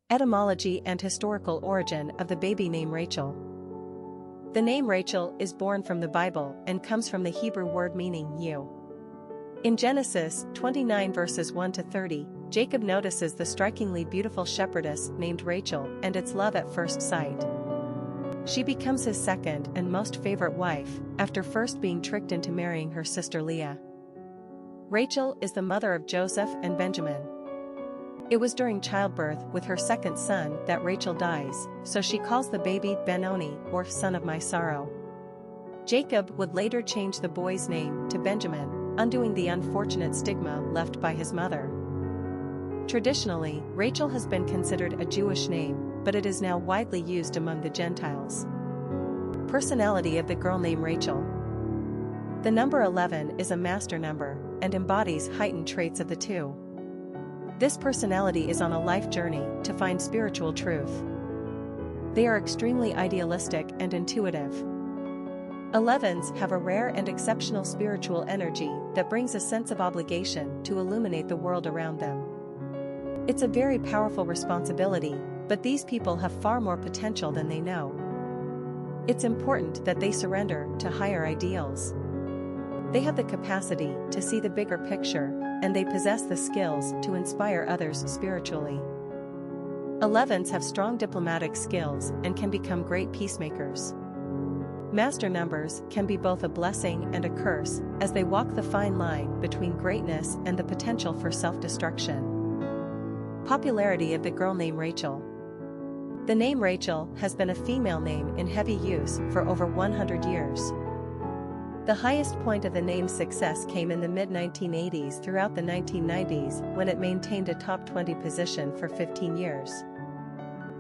Etymology and historical origin of the baby name Rachel. The name Rachel is born from the Bible and comes from the Hebrew word meaning you. In Genesis 29 verses 1 to 30, Jacob notices the strikingly beautiful shepherdess named Rachel and it's love at first sight. She becomes his second and most favorite wife, after first being tricked into marrying her sister Leah. Rachel is the mother of Joseph and Benjamin. It was during childbirth with her second son that Rachel dies, so she calls the baby Ben-oni, or son of my sorrow. Jacob would later change the boy's name to Benjamin, undoing the unfortunate stigma left by his mother. Traditionally, Rachel has been considered a Jewish name, but it is now widely used among the Gentiles. Personality of the girl named Rachel. The number 11 is a master number, and embodies heightened traits of the two. This personality is on a life journey to find spiritual truth. They are extremely idealistic and intuitive. 11s have a rare and exceptional spiritual energy that brings a sense of obligation to illuminate the world around them. It's a very powerful responsibility, but these people have far more potential than they know. It's important that they surrender to higher ideals. They have the capacity to see the bigger picture, and they possess the skills to inspire others spiritually. 11s have strong diplomatic skills and can become great peacemakers. Master numbers can be both a blessing and a curse, as they walk the fine line between greatness and the potential for self-destruction. Popularity of the girl named Rachel. The name Rachel has been a female name in heavy use for over 100 years. The highest point of the name's success came in the mid-1980s throughout the 1990s when it maintained a top 20 position for 15 years.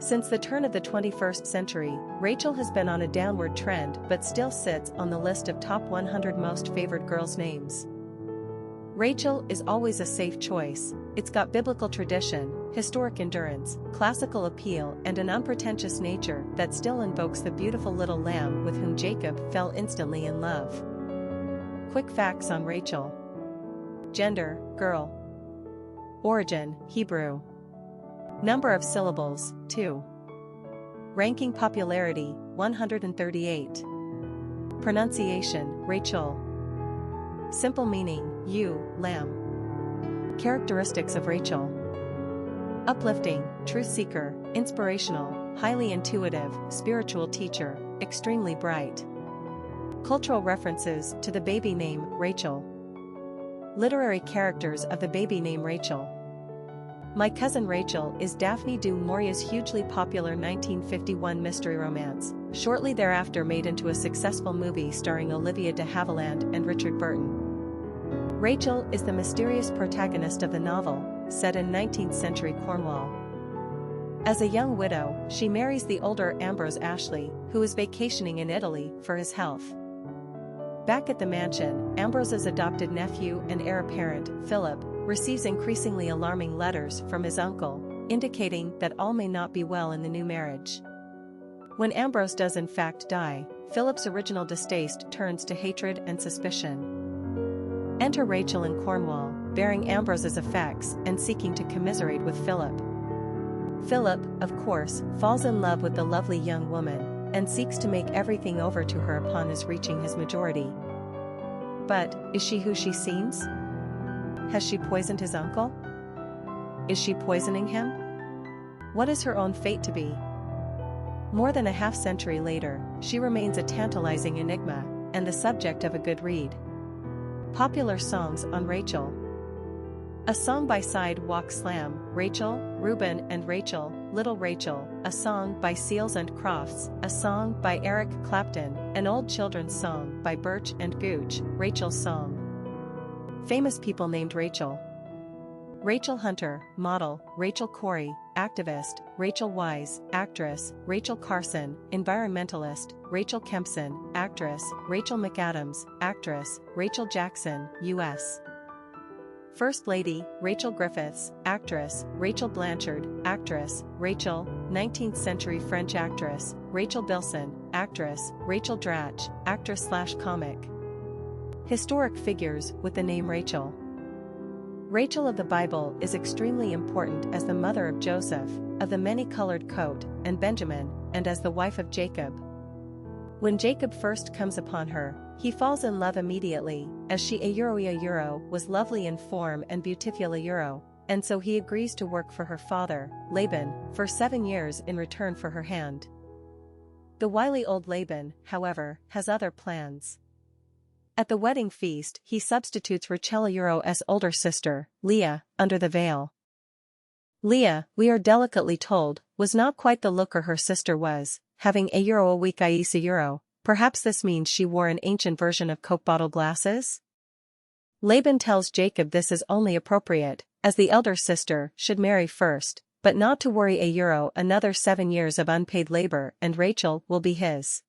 Since the turn of the 21st century, Rachel has been on a downward trend but still sits on the list of top 100 most favored girls' names. Rachel is always a safe choice. It's got biblical tradition, historic endurance, classical appeal and an unpretentious nature that still invokes the beautiful little lamb with whom Jacob fell instantly in love. Quick facts on Rachel. Gender, girl. Origin, Hebrew. Number of syllables, 2. Ranking popularity, 138. Pronunciation, Rachel. Simple meaning, you, lamb. Characteristics of Rachel. Uplifting, truth seeker, inspirational, highly intuitive, spiritual teacher, extremely bright. Cultural references to the baby name Rachel. Literary characters of the baby name Rachel. My Cousin Rachel is Daphne du Maurier's hugely popular 1951 mystery romance, shortly thereafter made into a successful movie starring Olivia de Havilland and Richard Burton. Rachel is the mysterious protagonist of the novel, set in 19th century Cornwall. As a young widow, she marries the older Ambrose Ashley, who is vacationing in Italy for his health. Back at the mansion, Ambrose's adopted nephew and heir apparent, Philip, receives increasingly alarming letters from his uncle, indicating that all may not be well in the new marriage. When Ambrose does in fact die, Philip's original distaste turns to hatred and suspicion. Enter Rachel in Cornwall, bearing Ambrose's effects and seeking to commiserate with Philip. Philip, of course, falls in love with the lovely young woman, and seeks to make everything over to her upon his reaching his majority. But, is she who she seems? Has she poisoned his uncle? Is she poisoning him? What is her own fate to be? More than a half-century later, she remains a tantalizing enigma, and the subject of a good read. Popular songs on Rachel. A song by Sidewalk Slam, Rachel, Reuben and Rachel, Little Rachel, a song by Seals and Crofts, a song by Eric Clapton, an old children's song by Birch and Gooch, Rachel's Song. Famous people named Rachel. Rachel Hunter, model, Rachel Corrie, activist, Rachel Weisz, actress, Rachel Carson, environmentalist, Rachel Kempson, actress, Rachel McAdams, actress, Rachel Jackson, U.S. First Lady, Rachel Griffiths, actress, Rachel Blanchard, actress, Rachel, 19th century French actress, Rachel Bilson, actress, Rachel Dratch, actress/comic. Historic figures with the name Rachel. Rachel of the Bible is extremely important as the mother of Joseph, of the many-colored coat, and Benjamin, and as the wife of Jacob. When Jacob first comes upon her, he falls in love immediately, as she was lovely in form and beautiful, and so he agrees to work for her father, Laban, for 7 years in return for her hand. The wily old Laban, however, has other plans. At the wedding feast he substitutes Rachel's older sister, Leah, under the veil. Leah, we are delicately told, was not quite the looker her sister was, having a weak eyes. Perhaps this means she wore an ancient version of Coke bottle glasses? Laban tells Jacob this is only appropriate, as the elder sister should marry first, but not to worry another 7 years of unpaid labor and Rachel will be his.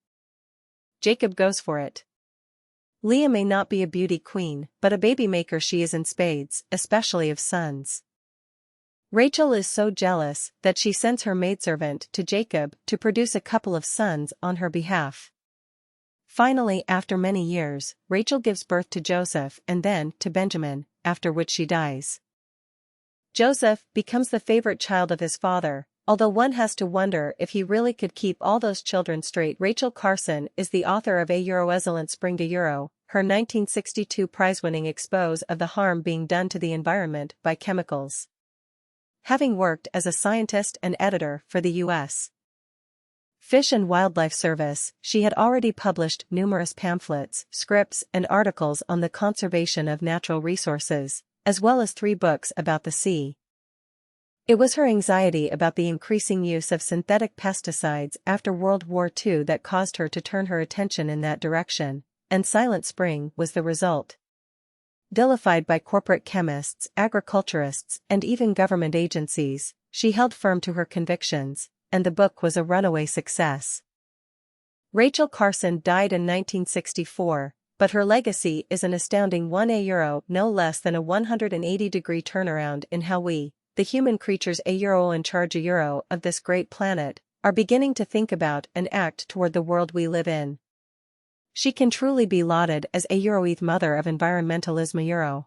Jacob goes for it. Leah may not be a beauty queen, but a baby maker she is in spades, especially of sons. Rachel is so jealous that she sends her maidservant to Jacob to produce a couple of sons on her behalf. Finally, after many years, Rachel gives birth to Joseph and then to Benjamin, after which she dies. Joseph becomes the favorite child of his father, although one has to wonder if he really could keep all those children straight. Rachel Carson is the author of Excellent Spring to her 1962 prize-winning expose of the harm being done to the environment by chemicals. Having worked as a scientist and editor for the U.S. Fish and Wildlife Service, she had already published numerous pamphlets, scripts, and articles on the conservation of natural resources, as well as 3 books about the sea. It was her anxiety about the increasing use of synthetic pesticides after World War II that caused her to turn her attention in that direction, and Silent Spring was the result. Vilified by corporate chemists, agriculturists, and even government agencies, she held firm to her convictions, and the book was a runaway success. Rachel Carson died in 1964, but her legacy is an astounding €1, no less than a 180-degree turnaround in how we, the human creatures in charge of this great planet, are beginning to think about and act toward the world we live in. She can truly be lauded as a mother of environmentalism.